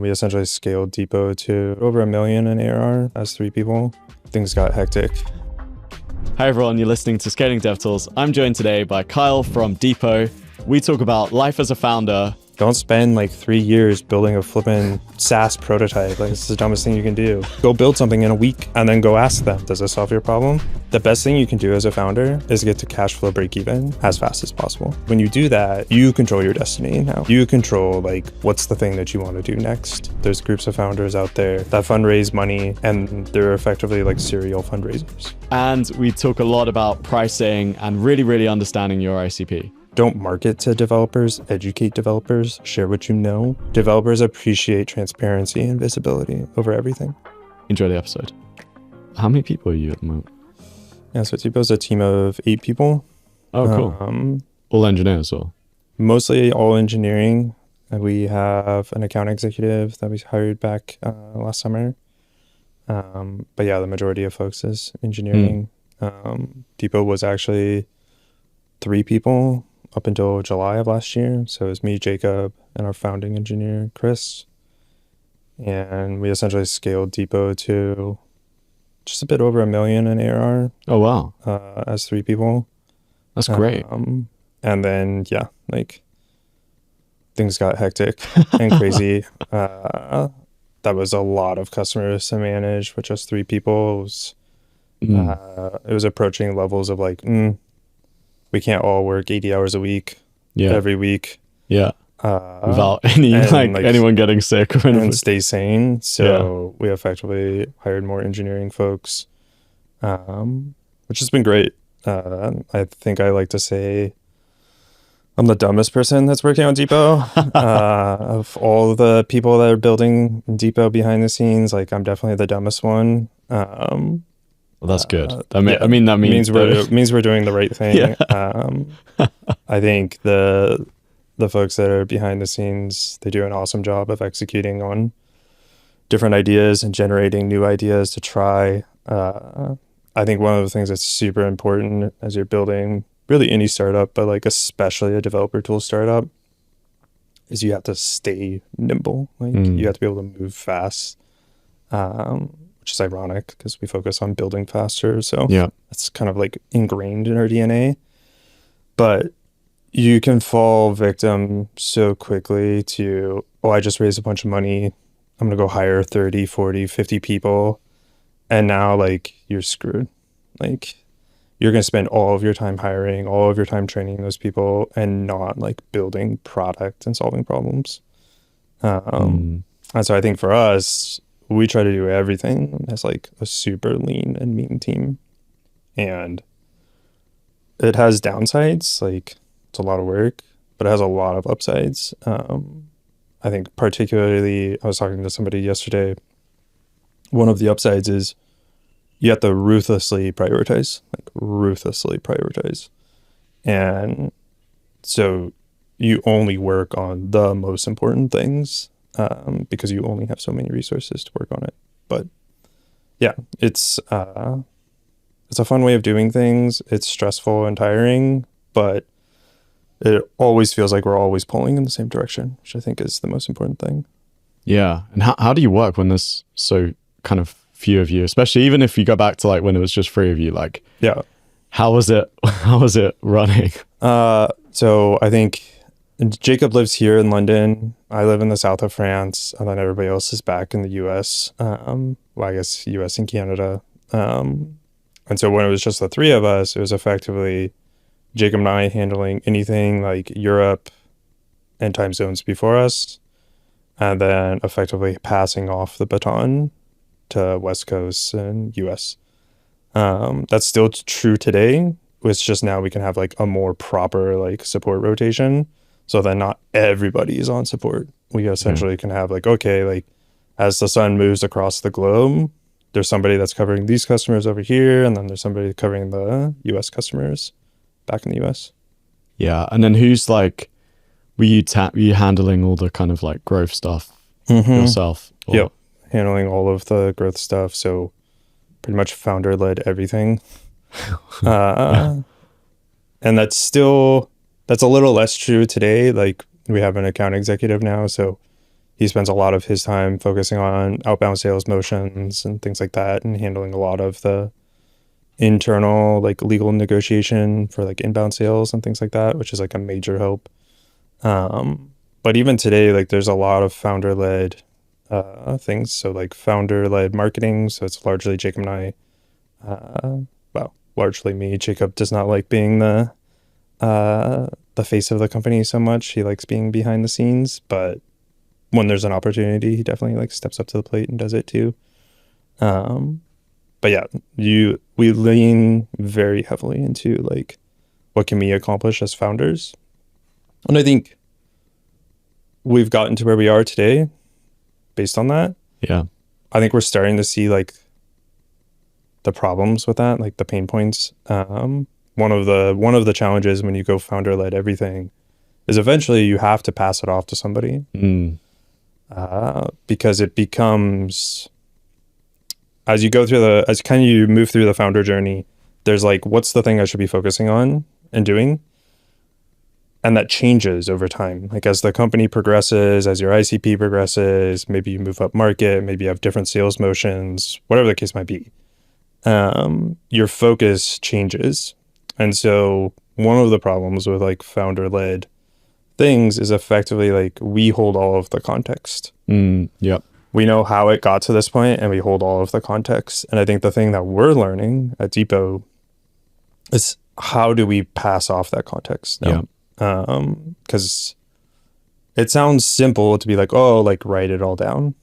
we essentially scaled Depot to over $1 million in ARR as 3 people. Things got hectic. Hi everyone, you're listening to Scaling DevTools. I'm joined today by Kyle from Depot. We talk about life as a founder. Don't spend like 3 years building a flippin' SaaS prototype. Like, it's the dumbest thing you can do. Go build something in a week and then go ask them, does this solve your problem? The best thing you can do as a founder is get to cash flow break even as fast as possible. When you do that, you control your destiny now. You control like what's the thing that you want to do next. There's groups of founders out there that fundraise money and they're effectively like serial fundraisers. And we talk a lot about pricing and really understanding your ICP. Don't market to developers, educate developers, share what you know. Developers appreciate transparency and visibility over everything. Enjoy the episode. How many people are you at the moment? Yeah, so Depot's a team of 8 people. Oh, cool. All engineers or? Mostly all engineering. We have an account executive that we hired back last summer. But yeah, the majority of folks is engineering. Depot was actually 3 people up until July of last year. So it was me, Jacob, and our founding engineer, Chris. And we essentially scaled Depot to just a bit over $1 million in ARR. Oh, wow. As 3 people. That's great. And then, yeah, like things got hectic and crazy. That was a lot of customers to manage with just 3 people. It was approaching levels of like, we can't all work 80 hours a week every week. Yeah. Without anyone getting sick or anything. And stay sane. So we effectively hired more engineering folks, which has been great. I think I like to say I'm the dumbest person that's working on Depot. Of all the people that are building Depot behind the scenes, like I'm definitely the dumbest one. Well, that's good. That means we're doing the right thing. Yeah. I think the folks that are behind the scenes, they do an awesome job of executing on different ideas and generating new ideas to try. I think one of the things that's super important as you're building really any startup, but like especially a developer tool startup, is you have to stay nimble. Like you have to be able to move fast. Which is ironic because we focus on building faster. So that's kind of like ingrained in our DNA. But you can fall victim so quickly to, I just raised a bunch of money. I'm going to go hire 30, 40, 50 people. And now like you're screwed. Like you're going to spend all of your time hiring, all of your time training those people and not like building product and solving problems. And so I think for us, we try to do everything as like a super lean and mean team. And it has downsides, like it's a lot of work, but it has a lot of upsides. I think particularly, I was talking to somebody yesterday, one of the upsides is you have to ruthlessly prioritize. And so you only work on the most important things. Because you only have so many resources to work on it. But yeah, it's a fun way of doing things. It's stressful and tiring, but it always feels like we're always pulling in the same direction, which I think is the most important thing. Yeah. And how do you work when there's so kind of few of you, especially even if you go back to like when it was just 3 of you, like, how was it running? So I think Jacob lives here in London. I live in the south of France, and then everybody else is back in the US. I guess US and Canada. And so when it was just the 3 of us, it was effectively Jacob and I handling anything like Europe and time zones before us, and then effectively passing off the baton to West Coast and US. That's still true today. It's just now we can have like a more proper like support rotation. So then not everybody is on support. We essentially can have like, okay, like as the sun moves across the globe, there's somebody that's covering these customers over here. And then there's somebody covering the US customers back in the US. Yeah. And then who's like, were you handling all the kind of like growth stuff yourself? Or? Yep. Handling all of the growth stuff. So pretty much founder led everything. And that's a little less true today. Like we have an account executive now, so he spends a lot of his time focusing on outbound sales motions and things like that, and handling a lot of the internal like legal negotiation for like inbound sales and things like that, which is like a major help. But even today, like there's a lot of founder-led things. So like founder-led marketing. So it's largely Jacob and I, well, largely me. Jacob does not like being the face of the company so much. He likes being behind the scenes, but when there's an opportunity, he definitely like steps up to the plate and does it too. But yeah, we lean very heavily into like what can we accomplish as founders. And I think we've gotten to where we are today based on that. Yeah. I think we're starting to see like the problems with that, like the pain points. One of the challenges when you go founder-led everything is eventually you have to pass it off to somebody. Because it becomes, as you go through you move through the founder journey, there's like, what's the thing I should be focusing on and doing? And that changes over time. Like as the company progresses, as your ICP progresses, maybe you move up market, maybe you have different sales motions, whatever the case might be. Your focus changes. And so one of the problems with like founder-led things is effectively like we hold all of the context. Yep. We know how it got to this point and we hold all of the context. And I think the thing that we're learning at Depot is how do we pass off that context now? Yep. Because it sounds simple to be like, oh, like write it all down,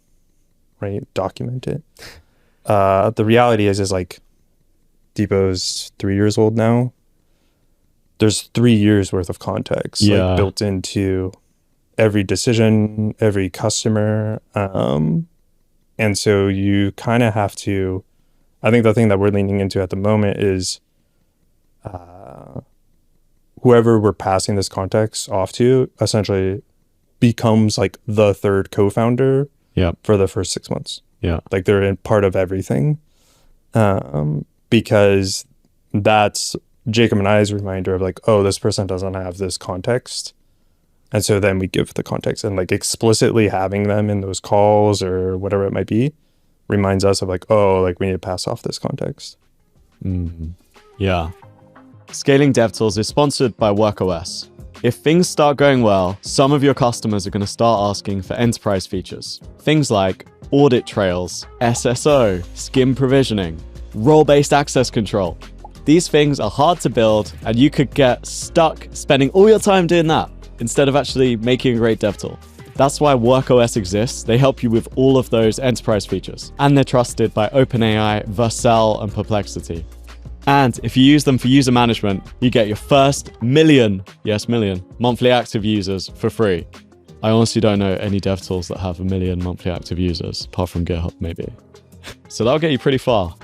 right? Document it. The reality is like Depot's 3 years old now. There's 3 years worth of context like built into every decision, every customer. And so you kind of have to, I think the thing that we're leaning into at the moment is whoever we're passing this context off to essentially becomes like the third co-founder for the first 6 months. Yeah. Like they're in part of everything. Because that's Jacob and I's reminder of like, oh, this person doesn't have this context. And so then we give the context, and like explicitly having them in those calls or whatever it might be reminds us of like, oh, like we need to pass off this context. Yeah. Scaling DevTools is sponsored by WorkOS. If things start going well, some of your customers are going to start asking for enterprise features. Things like audit trails, SSO, skim provisioning, role-based access control. These things are hard to build, and you could get stuck spending all your time doing that instead of actually making a great dev tool. That's why WorkOS exists. They help you with all of those enterprise features, and they're trusted by OpenAI, Vercel, and Perplexity. And if you use them for user management, you get your first million monthly active users for free. I honestly don't know any dev tools that have 1 million monthly active users, apart from GitHub maybe. So that'll get you pretty far.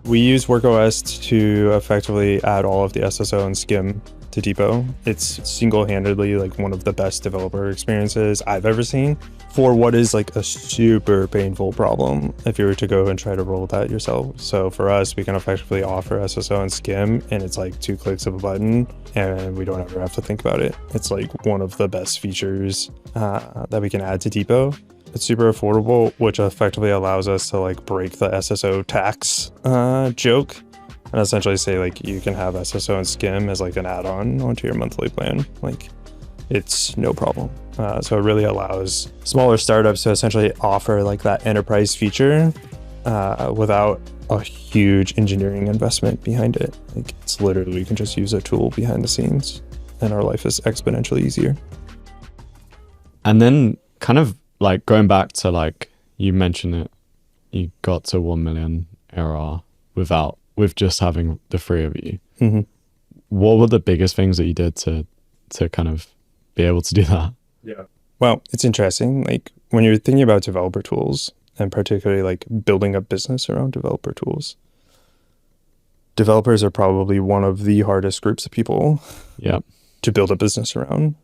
We use WorkOS to effectively add all of the SSO and skim to Depot. It's single-handedly like one of the best developer experiences I've ever seen for what is like a super painful problem if you were to go and try to roll that yourself. So for us, we can effectively offer SSO and skim, and it's like 2 clicks of a button, and we don't ever have to think about it. It's like one of the best features that we can add to Depot. It's super affordable, which effectively allows us to like break the SSO tax joke and essentially say like you can have SSO and skim as like an add-on onto your monthly plan. Like it's no problem. So it really allows smaller startups to essentially offer like that enterprise feature without a huge engineering investment behind it. Like it's literally, you can just use a tool behind the scenes and our life is exponentially easier. And then kind of like going back to like, you mentioned it, you got to 1 million ARR with just having the 3 of you. Mm-hmm. What were the biggest things that you did to kind of be able to do that? Yeah. Well, it's interesting. Like when you're thinking about developer tools, and particularly like building a business around developer tools, developers are probably one of the hardest groups of people to build a business around.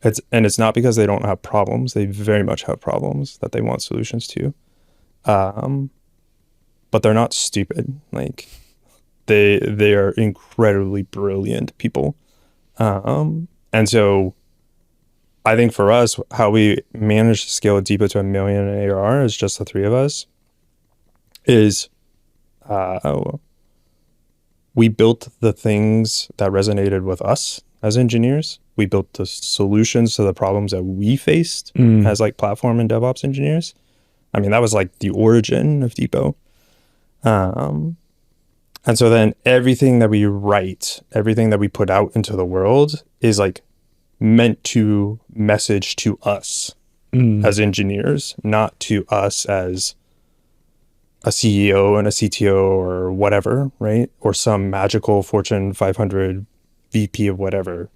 It's not because they don't have problems. They very much have problems that they want solutions to. But they're not stupid. Like they are incredibly brilliant people. And so I think for us, how we managed to scale Depot to $1 million in ARR is just the three of us. Is we built the things that resonated with us as engineers. We built the solutions to the problems that we faced as like platform and DevOps engineers. I mean, that was like the origin of Depot. And so then everything that we write, everything that we put out into the world is like meant to message to us as engineers, not to us as a CEO and a CTO or whatever, right? Or some magical Fortune 500 VP of whatever.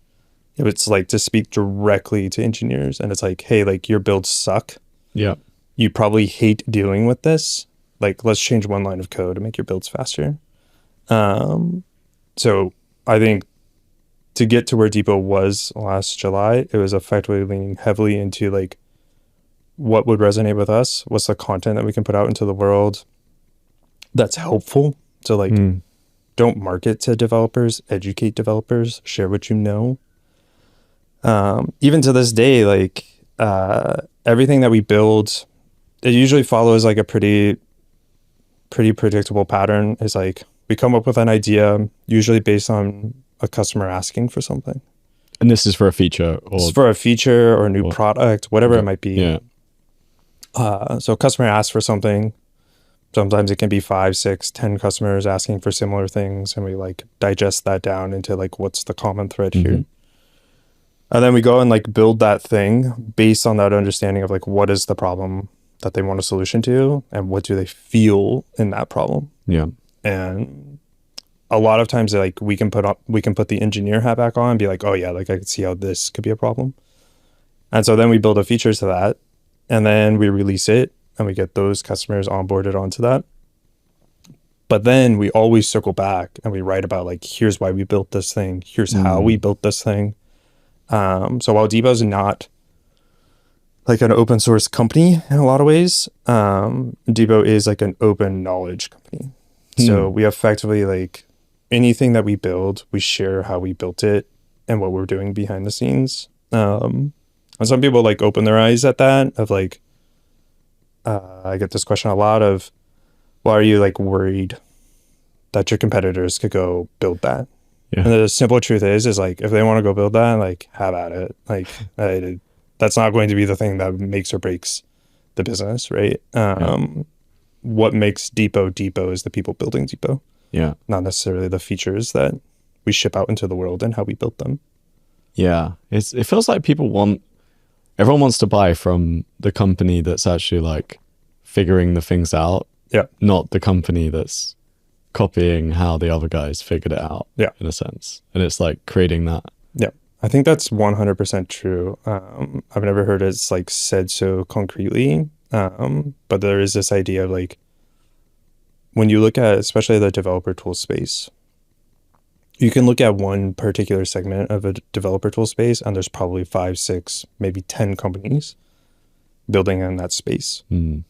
It's like to speak directly to engineers. And it's like, hey, like your builds suck. Yeah. You probably hate dealing with this. Like, let's change one line of code to make your builds faster. So I think to get to where Depot was last July, it was effectively leaning heavily into like what would resonate with us, what's the content that we can put out into the world that's helpful. So like don't market to developers, educate developers, share what you know. Even to this day, like everything that we build, it usually follows like a pretty predictable pattern. Is like we come up with an idea, usually based on a customer asking for something. And this is for a feature, or it's for a feature or a new product, whatever it might be. Yeah. So a customer asks for something. Sometimes it can be 5, 6, 10 customers asking for similar things, and we like digest that down into like what's the common thread here. And then we go and like build that thing based on that understanding of like what is the problem that they want a solution to and what do they feel in that problem. Yeah. And a lot of times like we can put the engineer hat back on and be like, oh yeah, like I could see how this could be a problem. And so then we build a feature to that, and then we release it and we get those customers onboarded onto that. But then we always circle back and we write about like, here's why we built this thing. Here's how we built this thing. So while Depot's not like an open source company in a lot of ways, Depot is like an open knowledge company. So we effectively like anything that we build, we share how we built it and what we're doing behind the scenes. And some people like open their eyes at that of like, I get this question a lot of, well, are you like worried that your competitors could go build that? Yeah. And the simple truth is like, if they want to go build that, like have at it. Like that's not going to be the thing that makes or breaks the business, right? What makes Depot is the people building Depot. Yeah. Not necessarily the features that we ship out into the world and how we built them. Yeah. It feels like everyone wants to buy from the company that's actually like figuring the things out. Yeah. Not the company that's copying how the other guys figured it out. Yeah. In a sense. And it's like creating that. Yeah. I think that's 100% true. I've never heard it's like said so concretely. But there is this idea of like, when you look at especially the developer tool space, you can look at one particular segment of a developer tool space and there's probably 5, 6, maybe 10 companies building in that space. And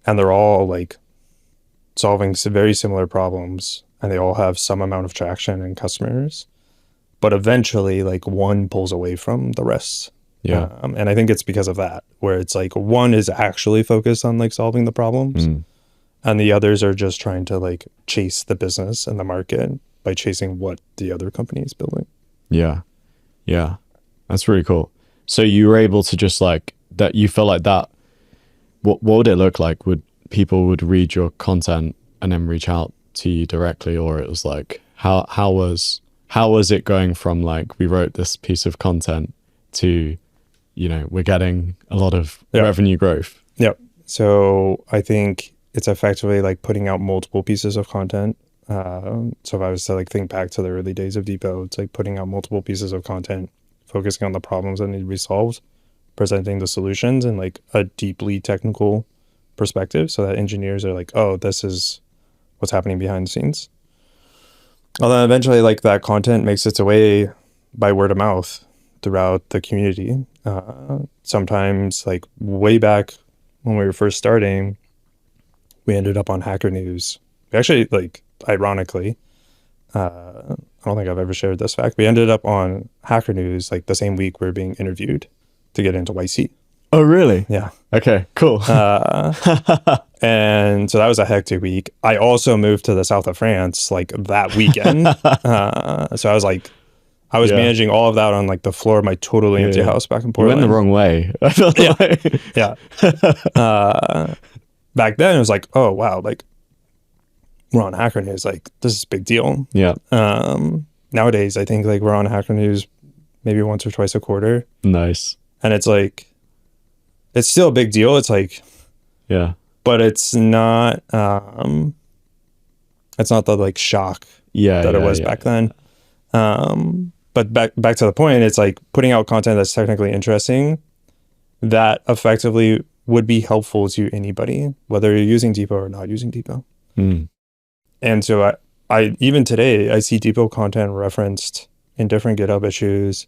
they're all like solving some very similar problems and they all have some amount of traction and customers, but eventually like one pulls away from the rest. Yeah. And I think it's because of that, where it's like one is actually focused on like solving the problems and the others are just trying to like chase the business and the market by chasing what the other company is building. Yeah. Yeah. That's really cool. So you were able to just like that, you felt like that, what would it look like? Would people would read your content and then reach out to you directly, or it was like, how was it going from like, we wrote this piece of content to, you know, we're getting a lot of revenue growth? Yep. So I think it's effectively like putting out multiple pieces of content. So if I was to like think back to the early days of Depot, it's like putting out multiple pieces of content, focusing on the problems that need to be solved, presenting the solutions in like a deeply technical perspective so that engineers are like, oh, this is what's happening behind the scenes. Well, then eventually like that content makes its way by word of mouth throughout the community. Sometimes like way back when we were first starting, we ended up on Hacker News. We actually like, ironically, I don't think I've ever shared this fact. We ended up on Hacker News like the same week we were being interviewed to get into YC. Oh, really? Yeah. Okay, cool. And so that was a hectic week. I also moved to the south of France like that weekend. So I was like, managing all of that on like the floor of my totally empty house back in You Portland. went the wrong way. I felt like. Yeah. Back then it was like, oh wow, like we're on Hacker News, like this is a big deal. Yeah. Nowadays I think like we're on Hacker News maybe once or twice a quarter. Nice. And it's like, it's still a big deal. It's like, yeah, but it's not the like shock that it was back then. But back to the point, it's like putting out content that's technically interesting that effectively would be helpful to anybody, whether you're using Depot or not using Depot. And so I even today I see Depot content referenced in different GitHub issues.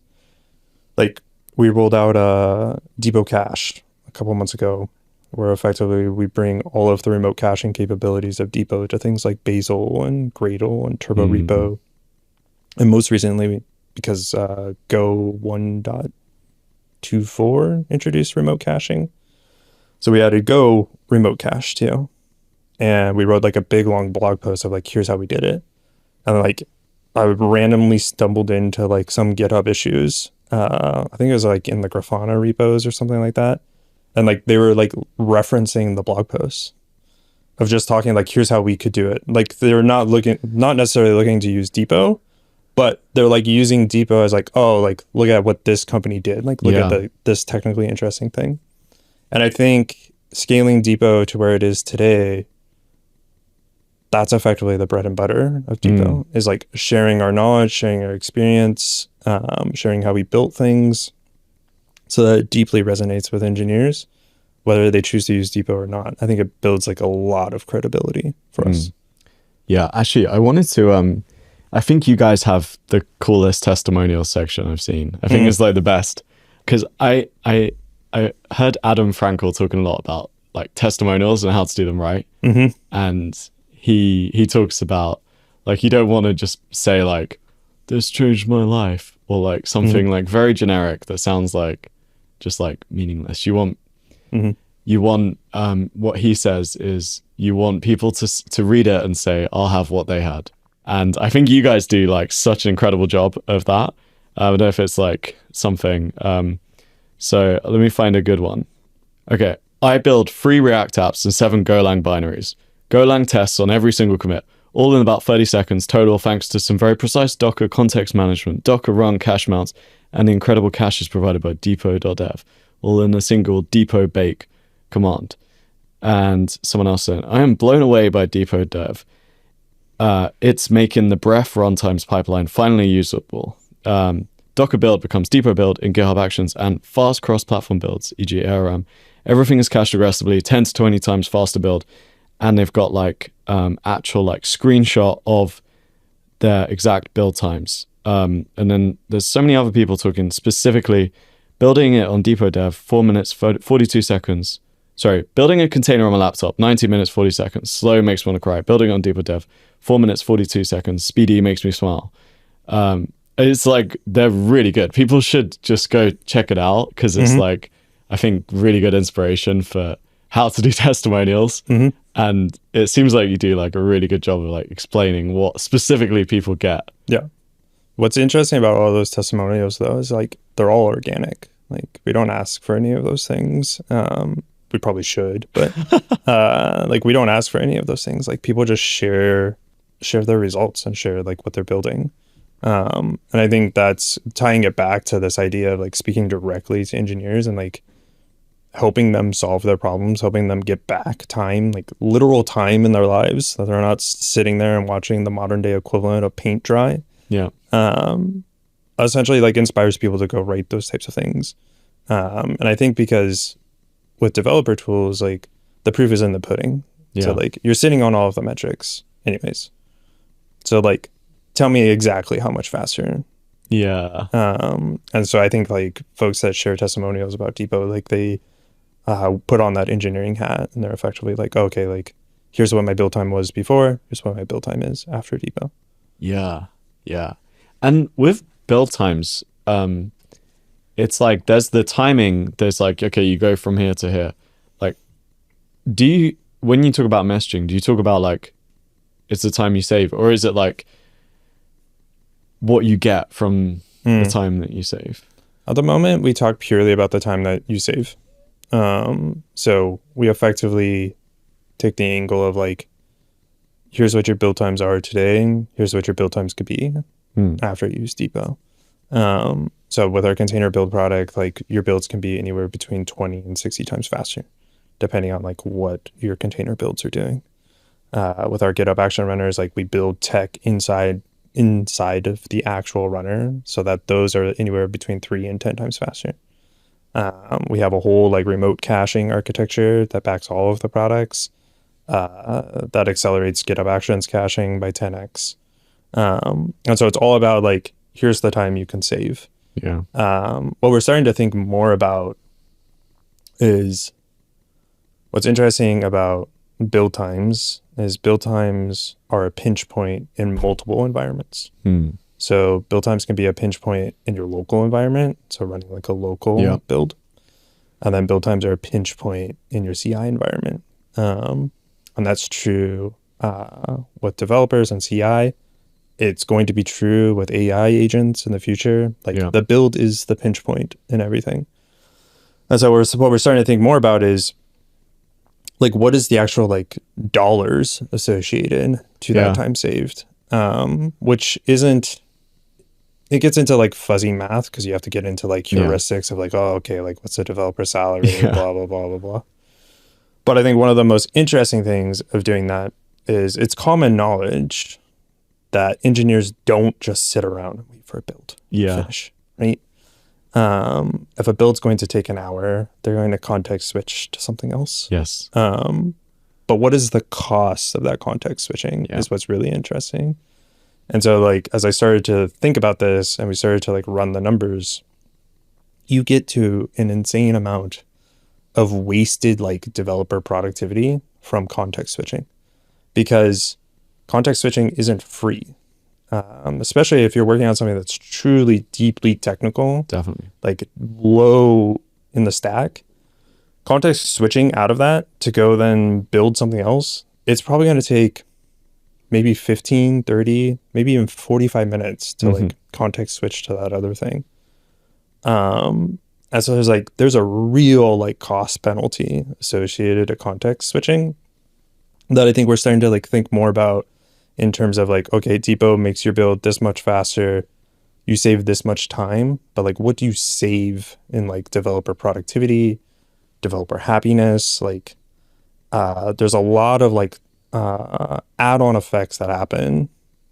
Like we rolled out a Depot Cache a couple months ago, where effectively we bring all of the remote caching capabilities of Depot to things like Bazel and Gradle and Turbo Repo. And most recently, because Go 1.24 introduced remote caching. So we added Go remote cache too. And we wrote like a big long blog post of like, here's how we did it. And like, I randomly stumbled into like some GitHub issues. I think it was like in the Grafana repos or something like that. And like they were like referencing the blog posts of just talking like, here's how we could do it. Like they're not necessarily looking to use Depot, but they're like using Depot as like, oh, like look at what this company did. Like look at this technically interesting thing. And I think scaling Depot to where it is today, that's effectively the bread and butter of Depot is like sharing our knowledge, sharing our experience, sharing how we built things. So that it deeply resonates with engineers, whether they choose to use Depot or not. I think it builds like a lot of credibility for us. Yeah, actually, I wanted to, I think you guys have the coolest testimonial section I've seen. I think it's like the best. Because I heard Adam Frankel talking a lot about like testimonials and how to do them right. And he talks about like, you don't want to just say like, this changed my life, or like something like very generic that sounds like just like meaningless. You want what he says is you want people to read it and say, I'll have what they had. And I think you guys do like such an incredible job of that. I don't know if it's like something. So let me find a good one. Okay. I build 3 React apps and 7 Golang binaries. Golang tests on every single commit, all in about 30 seconds total, thanks to some very precise Docker context management, Docker run cache mounts, and the incredible caches provided by depot.dev, all in a single depot bake command. And someone else said, I am blown away by depot.dev. It's making the breadth runtimes pipeline finally usable. Docker build becomes depot build in GitHub Actions, and fast cross-platform builds, e.g. ARR. Everything is cached aggressively, 10 to 20 times faster build. And they've got like actual like screenshot of their exact build times. And then there's so many other people talking specifically building it on Depot Dev, 4 minutes, 42 seconds. Sorry, building a container on my laptop, 90 minutes, 40 seconds. Slow makes me want to cry. Building it on Depot Dev, 4 minutes, 42 seconds. Speedy makes me smile. It's like, they're really good. People should just go check it out because it's like, I think really good inspiration for how to do testimonials. And it seems like you do like a really good job of like explaining what specifically people get. Yeah. What's interesting about all those testimonials though is like they're all organic. Like we don't ask for any of those things. We probably should, but like we don't ask for any of those things. Like people just share their results and share like what they're building. And I think that's tying it back to this idea of like speaking directly to engineers and like helping them solve their problems, helping them get back time, like literal time in their lives, so they're not sitting there and watching the modern day equivalent of paint dry. Yeah. Essentially like inspires people to go write those types of things. And I think because with developer tools, like the proof is in the pudding. Yeah. So like you're sitting on all of the metrics anyways. So like, tell me exactly how much faster. Yeah. And so I think like folks that share testimonials about Depot, like they put on that engineering hat and they're effectively like, okay, like here's what my build time was before, here's what my build time is after Depot. Yeah. Yeah. And with build times, it's like there's the timing. There's like, okay, you go from here to here. Like, when you talk about messaging, do you talk about like it's the time you save, or is it like what you get from the time that you save? At the moment, we talk purely about the time that you save. So we effectively take the angle of like, here's what your build times are today. Here's what your build times could be after you use Depot. So with our container build product, like your builds can be anywhere between 20 and 60 times faster, depending on like what your container builds are doing. With our GitHub Action runners, like we build tech inside of the actual runner so that those are anywhere between 3 and 10 times faster. We have a whole like remote caching architecture that backs all of the products that accelerates GitHub Actions caching by 10x. And so it's all about like, here's the time you can save. Yeah. What we're starting to think more about is what's interesting about build times are a pinch point in multiple environments. So build times can be a pinch point in your local environment, so running like a local build. And then build times are a pinch point in your CI environment. And that's true with developers and CI. It's going to be true with AI agents in the future. Like the build is the pinch point in everything. And so what we're starting to think more about is like, what is the actual like dollars associated to that time saved? Which isn't, it gets into like fuzzy math because you have to get into like heuristics of like, oh, okay, like what's the developer salary, blah, blah, blah, blah, blah. But I think one of the most interesting things of doing that is it's common knowledge that engineers don't just sit around and wait for a build to finish, right? If a build's going to take an hour, they're going to context switch to something else. Yes. But what is the cost of that context switching is what's really interesting. And so like, as I started to think about this and we started to like run the numbers, you get to an insane amount of wasted like developer productivity from context switching, because context switching isn't free. Especially if you're working on something that's truly deeply technical, definitely like low in the stack, context switching out of that to go then build something else, it's probably going to take maybe 15, 30, maybe even 45 minutes to like context switch to that other thing. And so there's a real like cost penalty associated to context switching that I think we're starting to like think more about in terms of like, okay, Depot makes your build this much faster, you save this much time, but like what do you save in like developer productivity, developer happiness? Like there's a lot of like add-on effects that happen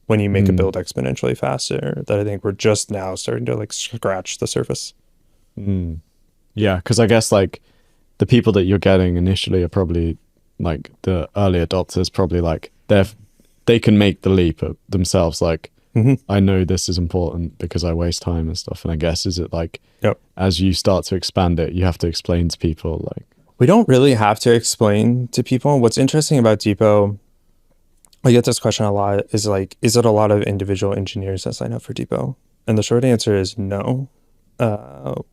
when you make a build exponentially faster that I think we're just now starting to like scratch the surface. Yeah, because I guess like the people that you're getting initially are probably like the early adopters, probably like they can make the leap themselves, like I know this is important because I waste time and stuff. And I guess is it like as you start to expand it, you have to explain to people like, we don't really have to explain to people. What's interesting about Depot, I get this question a lot, is like, is it a lot of individual engineers that sign up for Depot? And the short answer is no.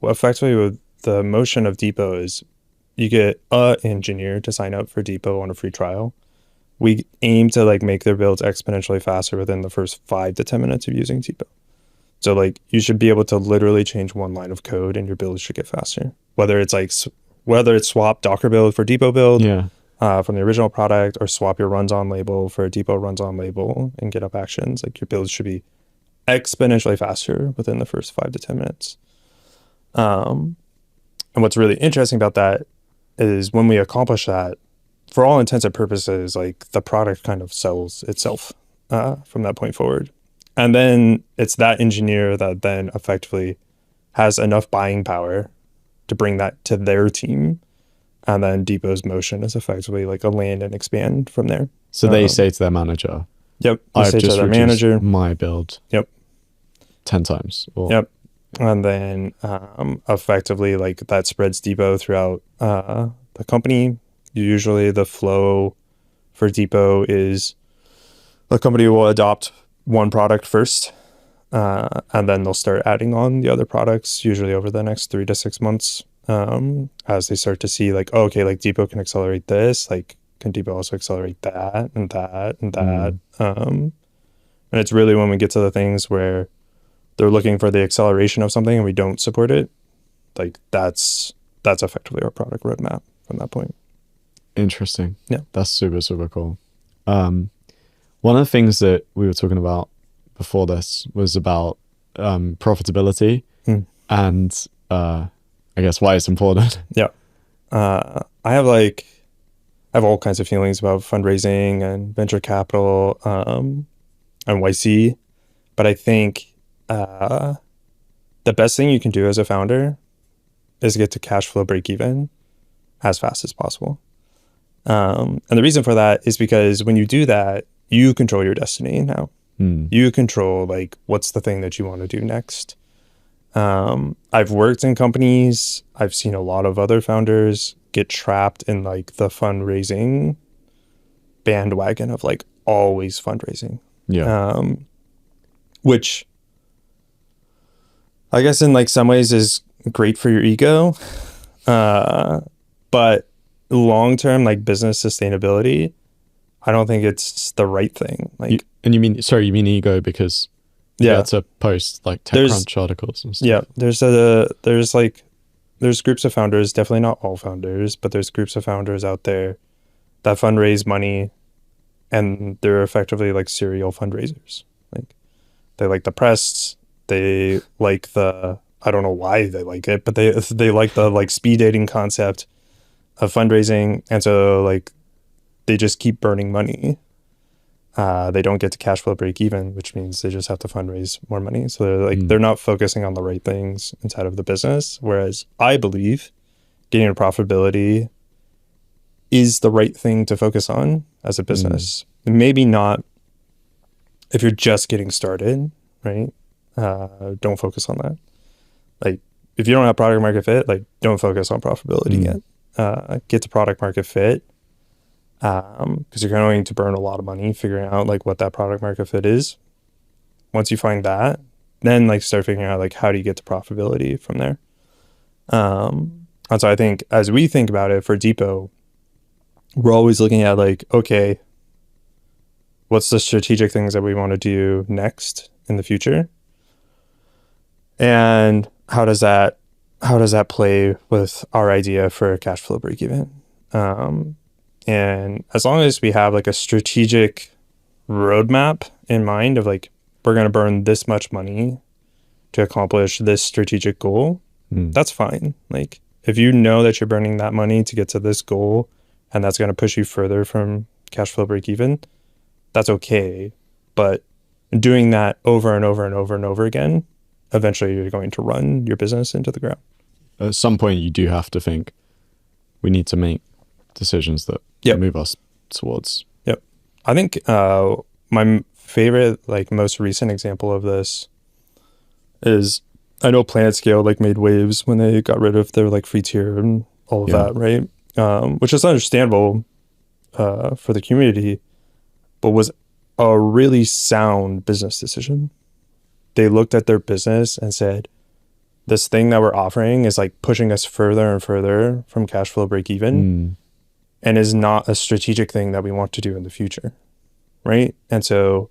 Effectively, with the motion of Depot is you get an engineer to sign up for Depot on a free trial. We aim to like make their builds exponentially faster within the first 5 to 10 minutes of using Depot. So like you should be able to literally change one line of code and your build should get faster. Whether it's swap Docker build for Depot build from the original product, or swap your runs on label for a Depot runs on label and GitHub Actions, like your builds should be exponentially faster within the first 5 to 10 minutes. And what's really interesting about that is when we accomplish that, for all intents and purposes, like the product kind of sells itself from that point forward. And then it's that engineer that then effectively has enough buying power to bring that to their team. And then Depot's motion is effectively like a land and expand from there. So they say to their manager, I've just reduced manager my build 10 times. Or... And then effectively like that spreads Depot throughout the company. Usually the flow for Depot is the company will adopt one product first, And then they'll start adding on the other products, usually over the next 3 to 6 months, as they start to see like, oh, okay, like Depot can accelerate this, like can Depot also accelerate that and that and that. And it's really when we get to the things where they're looking for the acceleration of something and we don't support it, like that's effectively our product roadmap from that point. Interesting. Yeah. That's super, super cool. One of the things that we were talking about before this was about profitability and I guess why it's important. Yeah. I have all kinds of feelings about fundraising and venture capital and YC, but I think the best thing you can do as a founder is get to cash flow break even as fast as possible. And the reason for that is because when you do that, you control your destiny now. You control like what's the thing that you want to do next. I've worked in companies. I've seen a lot of other founders get trapped in like the fundraising bandwagon of like always fundraising. Yeah. Which I guess in like some ways is great for your ego. But long-term like business sustainability, I don't think it's the right thing. Like, you mean ego because you had to post like TechCrunch articles and stuff. Yeah, there's groups of founders, definitely not all founders, but there's groups of founders out there that fundraise money and they're effectively like serial fundraisers. Like they like the press, they like I don't know why they like it, but they like the like speed dating concept of fundraising, and so like they just keep burning money. They don't get to cash flow break even, which means they just have to fundraise more money. So they're like they're not focusing on the right things inside of the business. Whereas I believe getting to profitability is the right thing to focus on as a business. Maybe not if you're just getting started, right? Don't focus on that. Like if you don't have product market fit, like don't focus on profitability yet. Get to product market fit. Because you're going to burn a lot of money figuring out like what that product market fit is. Once you find that, then like start figuring out like how do you get to profitability from there. And so I think as we think about it for Depot, we're always looking at like, okay, what's the strategic things that we want to do next in the future? And how does that play with our idea for cash flow break even? And as long as we have like a strategic roadmap in mind of like, we're going to burn this much money to accomplish this strategic goal, that's fine. Like if you know that you're burning that money to get to this goal and that's going to push you further from cash flow break even, that's okay. But doing that over and over and over and over again, eventually you're going to run your business into the ground. At some point you do have to think we need to make decisions that move us towards. Yep. I think my favorite, like most recent example of this is I know PlanetScale like made waves when they got rid of their like free tier and all of that, right? Which is understandable for the community, but was a really sound business decision. They looked at their business and said, this thing that we're offering is like pushing us further and further from cash flow break even and is not a strategic thing that we want to do in the future, right? And so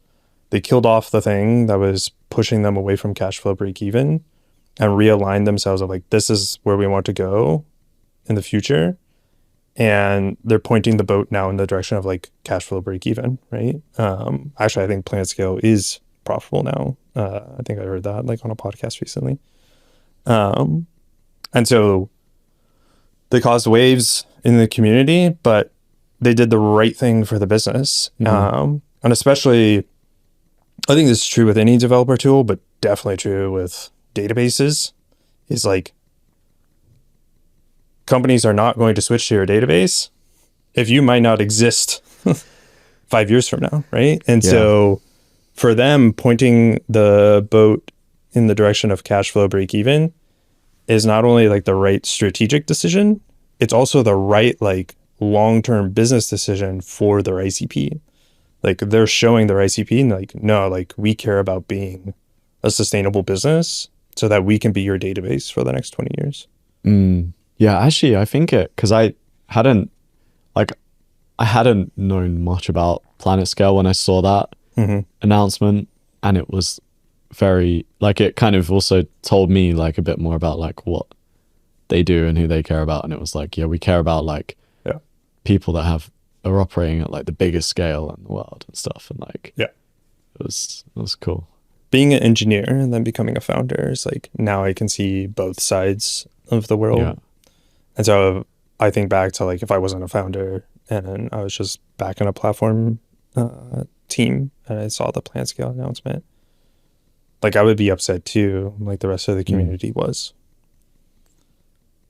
they killed off the thing that was pushing them away from cash flow break even and realigned themselves of like, this is where we want to go in the future. And they're pointing the boat now in the direction of like cash flow break even, right? Actually, I think PlanetScale is profitable now. I think I heard that like on a podcast recently. And so they caused waves in the community, but they did the right thing for the business. And especially, I think this is true with any developer tool, but definitely true with databases, is like companies are not going to switch to your database if you might not exist 5 years from now, right? And so for them, pointing the boat in the direction of cash flow break even is not only like the right strategic decision, it's also the right like long-term business decision for their ICP. Like they're showing their ICP and like, no, like we care about being a sustainable business so that we can be your database for the next 20 years. Yeah, actually, I think because I hadn't known much about PlanetScale when I saw that announcement, and it was very, like, it kind of also told me like a bit more about like what they do and who they care about. And it was like, yeah, we care about like people that are operating at like the biggest scale in the world and stuff. And like, it was cool. Being an engineer and then becoming a founder is like, now I can see both sides of the world. Yeah. And so I think back to like, if I wasn't a founder and I was just back in a platform team and I saw the PlanetScale announcement, like I would be upset too, like the rest of the community was.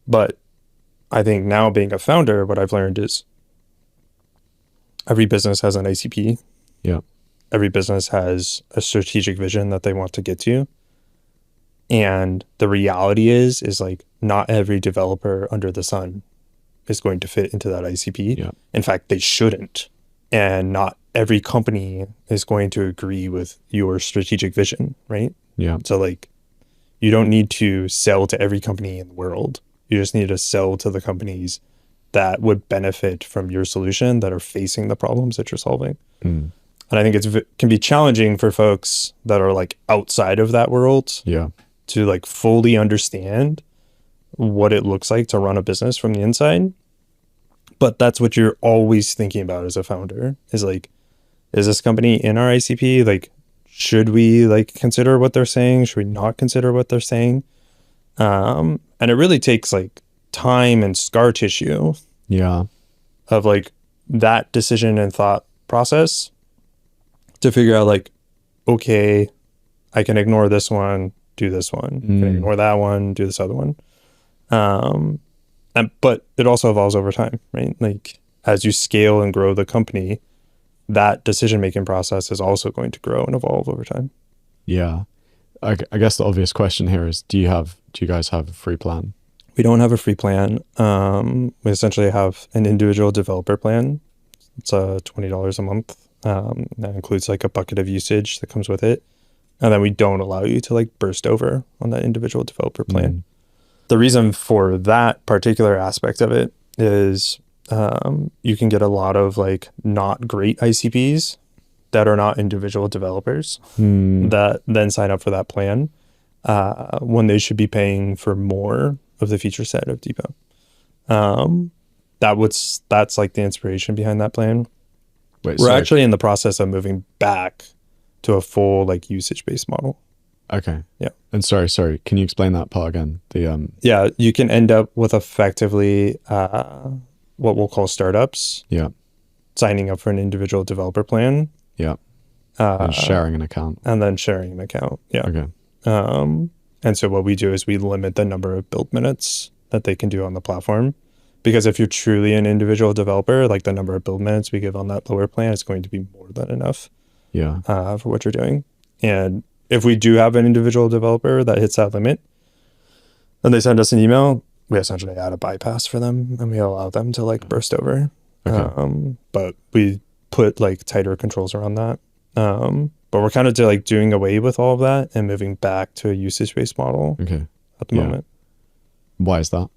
But I think now being a founder, what I've learned is every business has an ICP. Yeah. Every business has a strategic vision that they want to get to. And the reality is like not every developer under the sun is going to fit into that ICP. Yeah. In fact, they shouldn't. And not every company is going to agree with your strategic vision, right? Yeah. So like, you don't need to sell to every company in the world. You just need to sell to the companies that would benefit from your solution, that are facing the problems that you're solving. And I think it can be challenging for folks that are like outside of that world to like fully understand what it looks like to run a business from the inside. But that's what you're always thinking about as a founder, is like, is this company in our ICP? Like, should we like consider what they're saying? Should we not consider what they're saying? And it really takes like time and scar tissue of like that decision and thought process to figure out like, okay, I can ignore this one, do this one, I can ignore that one, do this other one. But it also evolves over time, right? Like as you scale and grow the company, that decision-making process is also going to grow and evolve over time. Yeah. I guess the obvious question here is, do you guys have a free plan? We don't have a free plan. We essentially have an individual developer plan. It's $20 a month. That includes like a bucket of usage that comes with it. And then we don't allow you to like burst over on that individual developer plan. The reason for that particular aspect of it is you can get a lot of like not great ICPs that are not individual developers that then sign up for that plan when they should be paying for more of the feature set of Depot. That's like the inspiration behind that plan. We're actually in the process of moving back to a full like usage-based model. Okay. Yeah. And sorry. Can you explain that part again? Yeah, you can end up with effectively what we'll call startups. Yeah. Signing up for an individual developer plan. Yeah. And sharing an account. And then sharing an account. Yeah. Okay. And so what we do is we limit the number of build minutes that they can do on the platform. Because if you're truly an individual developer, like the number of build minutes we give on that lower plan is going to be more than enough for what you're doing. And if we do have an individual developer that hits that limit and they send us an email, we essentially add a bypass for them and we allow them to like burst over. Okay. But we put like tighter controls around that. But we're kind of like doing away with all of that and moving back to a usage-based model at the moment. Why is that?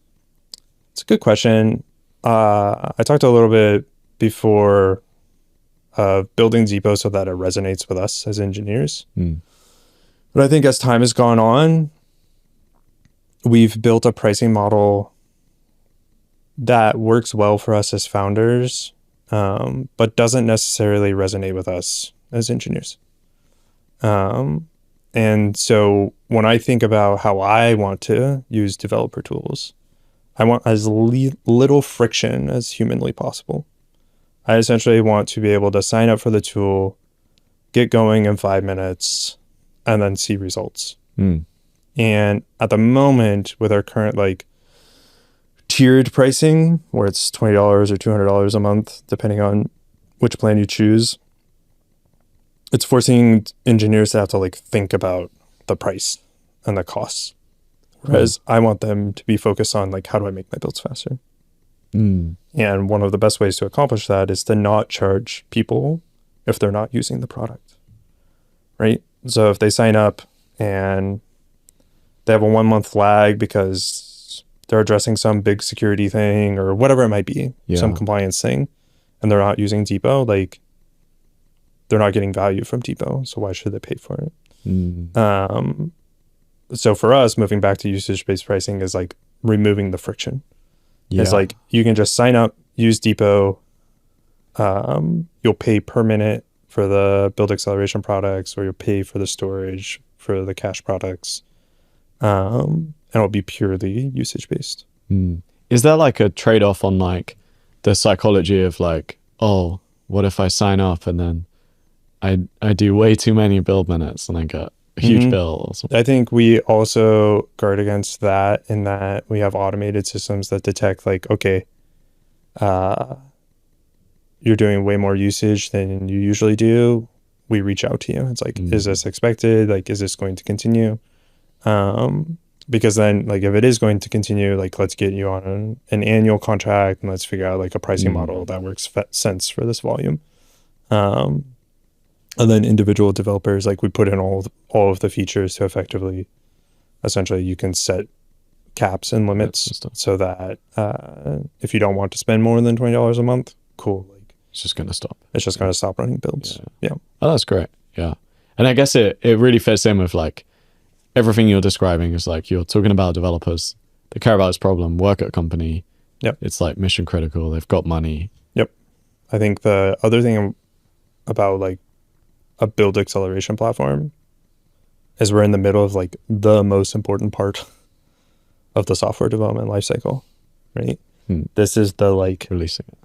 It's a good question. I talked a little bit before of building Depot so that it resonates with us as engineers. But I think as time has gone on, we've built a pricing model that works well for us as founders, but doesn't necessarily resonate with us as engineers. And so when I think about how I want to use developer tools, I want as little friction as humanly possible. I essentially want to be able to sign up for the tool, get going in 5 minutes, and then see results. And at the moment, with our current like tiered pricing, where it's $20 or $200 a month, depending on which plan you choose, it's forcing engineers to have to like think about the price and the costs. Whereas I want them to be focused on like, how do I make my builds faster? And one of the best ways to accomplish that is to not charge people if they're not using the product, right? So if they sign up and they have a 1 month lag because they're addressing some big security thing or whatever it might be, some compliance thing, and they're not using Depot, like they're not getting value from Depot. So why should they pay for it? So for us, moving back to usage-based pricing is like removing the friction. It's like you can just sign up, use Depot. You'll pay per minute for the build acceleration products, or you'll pay for the storage for the cache products. And it'll be purely usage-based. Is there like a trade-off on like the psychology of like, oh, what if I sign up and then I do way too many build minutes and I get a huge bill or something? I think we also guard against that in that we have automated systems that detect like, okay, you're doing way more usage than you usually do. We reach out to you. It's like, is this expected? Like, is this going to continue? Because then like, if it is going to continue, like, let's get you on an annual contract and let's figure out like a pricing model that works sense for this volume. And then individual developers, like we put in all of the features to effectively, essentially you can set caps and limits so that if you don't want to spend more than $20 a month, cool. Like it's just going to stop. It's just going to stop running builds. Yeah. Oh, that's great. Yeah. And I guess it really fits in with like everything you're describing is like you're talking about developers. They care about this problem, work at a company. Yep. It's like mission critical. They've got money. Yep. I think the other thing about like a build acceleration platform is we're in the middle of like the most important part of the software development lifecycle, right? This is the like releasing it.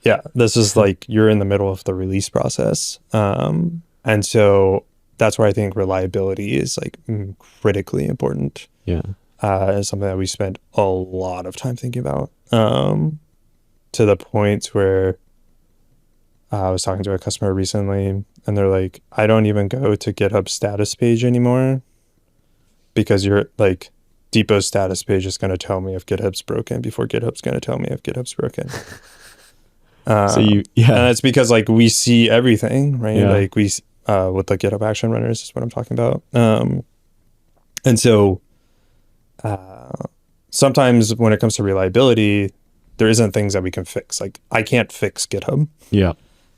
Yeah, this is like you're in the middle of the release process. And so that's where I think reliability is like critically important. Yeah. It's something that we spend a lot of time thinking about, to the point where I was talking to a customer recently and they're like, I don't even go to GitHub status page anymore because you're like, Depot's status page is going to tell me if GitHub's broken before GitHub's going to tell me if GitHub's broken. And it's because like we see everything, right? Yeah. Like we, with the GitHub action runners is what I'm talking about. And so sometimes when it comes to reliability, there isn't things that we can fix. Like I can't fix GitHub. Yeah.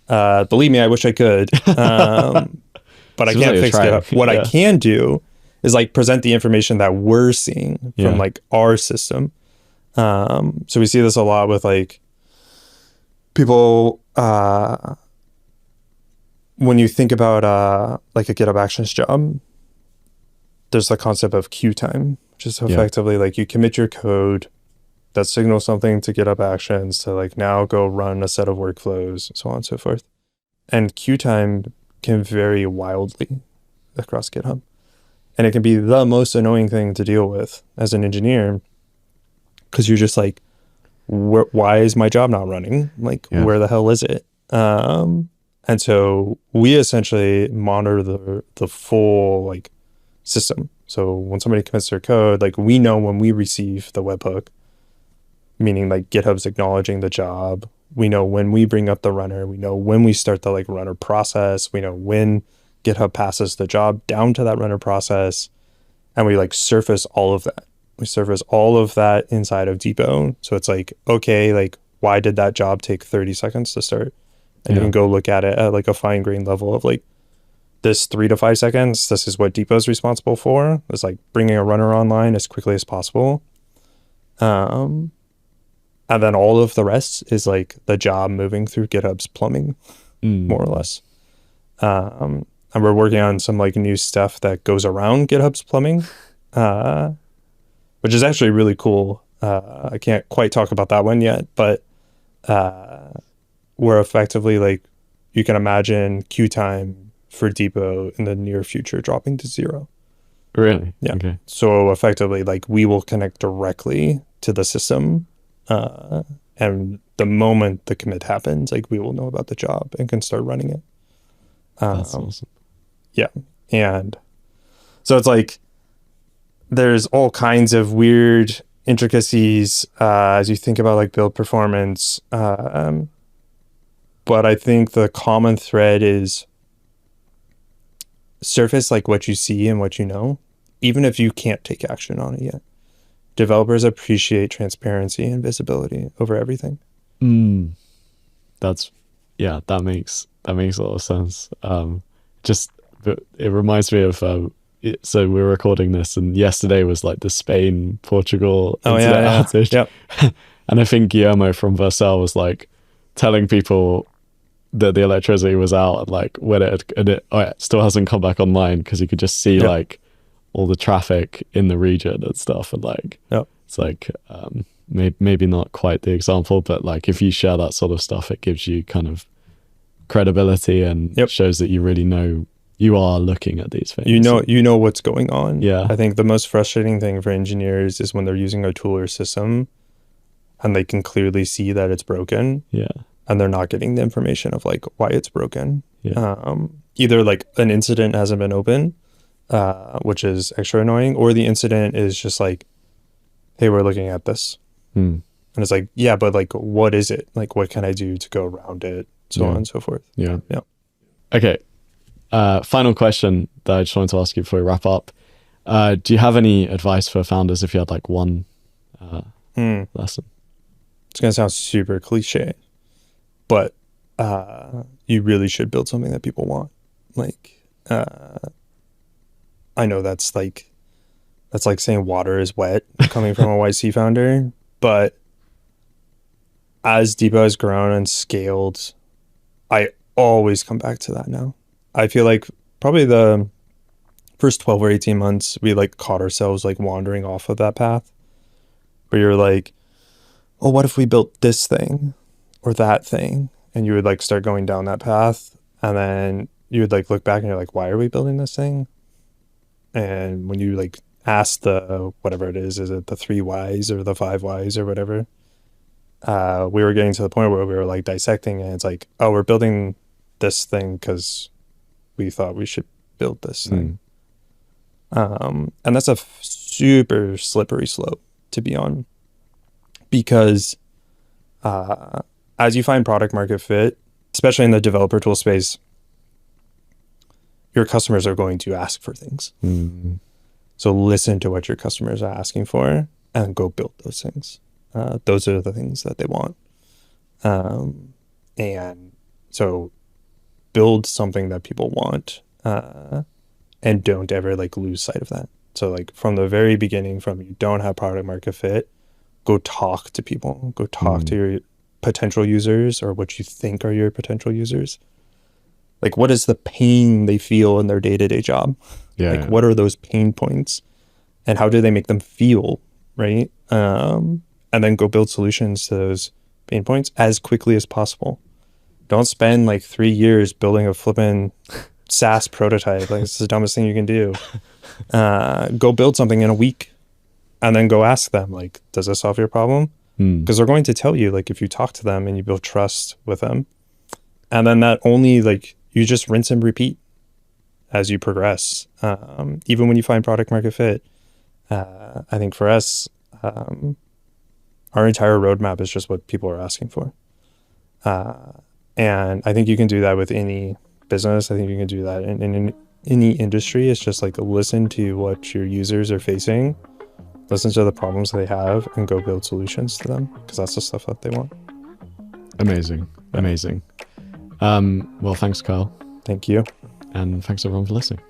Believe me, I wish I could. But I can't fix GitHub. What I can do is like present the information that we're seeing from like our system. So we see this a lot with like people, when you think about like a GitHub Actions job, there's the concept of queue time, which is effectively like you commit your code that signals something to GitHub Actions to like now go run a set of workflows, so on and so forth. And queue time can vary wildly across GitHub. And it can be the most annoying thing to deal with as an engineer because you're just like, why is my job not running? Like, where the hell is it? And so we essentially monitor the full like system. So when somebody commits their code, like we know when we receive the webhook, meaning like GitHub's acknowledging the job. We know when we bring up the runner. We know when we start the like runner process. We know when GitHub passes the job down to that runner process. And we like surface all of that. We surface all of that inside of Depot. So it's like, okay, like why did that job take 30 seconds to start? And you can go look at it at like a fine grained level of like this 3 to 5 seconds. This is what Depot's responsible for. It's like bringing a runner online as quickly as possible. And then all of the rest is like the job moving through GitHub's plumbing, more or less. And we're working on some like new stuff that goes around GitHub's plumbing, which is actually really cool. I can't quite talk about that one yet, but we're effectively like, you can imagine queue time for Depot in the near future dropping to 0. Really? Yeah. Okay. So effectively, like we will connect directly to the system. And the moment the commit happens, like we will know about the job and can start running it. That's awesome. Yeah. And so it's like, there's all kinds of weird intricacies as you think about like build performance. But I think the common thread is surface like what you see and what you know, even if you can't take action on it yet. Developers appreciate transparency and visibility over everything. That makes a lot of sense. It reminds me of so we're recording this, and yesterday was like the Spain Portugal internet outage. Yep. And I think Guillermo from Vercel was like telling people that the electricity was out, and like when it still hasn't come back online, because you could just see like all the traffic in the region and stuff, and like it's like maybe not quite the example, but like if you share that sort of stuff, it gives you kind of credibility and shows that you really know you are looking at these things. You know what's going on. Yeah. I think the most frustrating thing for engineers is when they're using a tool or system and they can clearly see that it's broken. Yeah. And they're not getting the information of like why it's broken. Yeah. Either like an incident hasn't been open, which is extra annoying, or the incident is just like, hey, we're looking at this. And it's like, yeah, but like, what is it? Like, what can I do to go around it? So on and so forth. Yeah. Okay. Final question that I just wanted to ask you before we wrap up. Do you have any advice for founders if you had like one lesson? It's going to sound super cliche, but you really should build something that people want. Like, I know that's like saying water is wet coming from a YC founder, but as Depot has grown and scaled, I always come back to that now. I feel like probably the first 12 or 18 months, we like caught ourselves like wandering off of that path where you're like, oh, what if we built this thing or that thing? And you would like start going down that path. And then you would like look back and you're like, why are we building this thing? And when you like ask the, whatever it is it the 3 whys or the 5 whys or whatever? We were getting to the point where we were like dissecting it. And it's like, oh, we're building this thing because we thought we should build this thing. And that's a super slippery slope to be on, because as you find product market fit, especially in the developer tool space, your customers are going to ask for things. So listen to what your customers are asking for and go build those things. Those are the things that they want. And so build something that people want, and don't ever like lose sight of that. So like from the very beginning, from you don't have product market fit, go talk to people, go talk to your potential users or what you think are your potential users. Like, what is the pain they feel in their day-to-day job? Like, what are those pain points and how do they make them feel, right? And then go build solutions to those pain points as quickly as possible. Don't spend like 3 years building a flippin' SaaS prototype. Like, it's the dumbest thing you can do. Go build something in a week and then go ask them, like, does this solve your problem? Because they're going to tell you, like, if you talk to them and you build trust with them. And then that only, like, you just rinse and repeat as you progress. Even when you find product market fit, I think for us, our entire roadmap is just what people are asking for. And I think you can do that with any business. I think you can do that in any industry. It's just like listen to what your users are facing, listen to the problems they have, and go build solutions to them, because that's the stuff that they want. Amazing. Well, thanks, Kyle. Thank you. And thanks everyone for listening.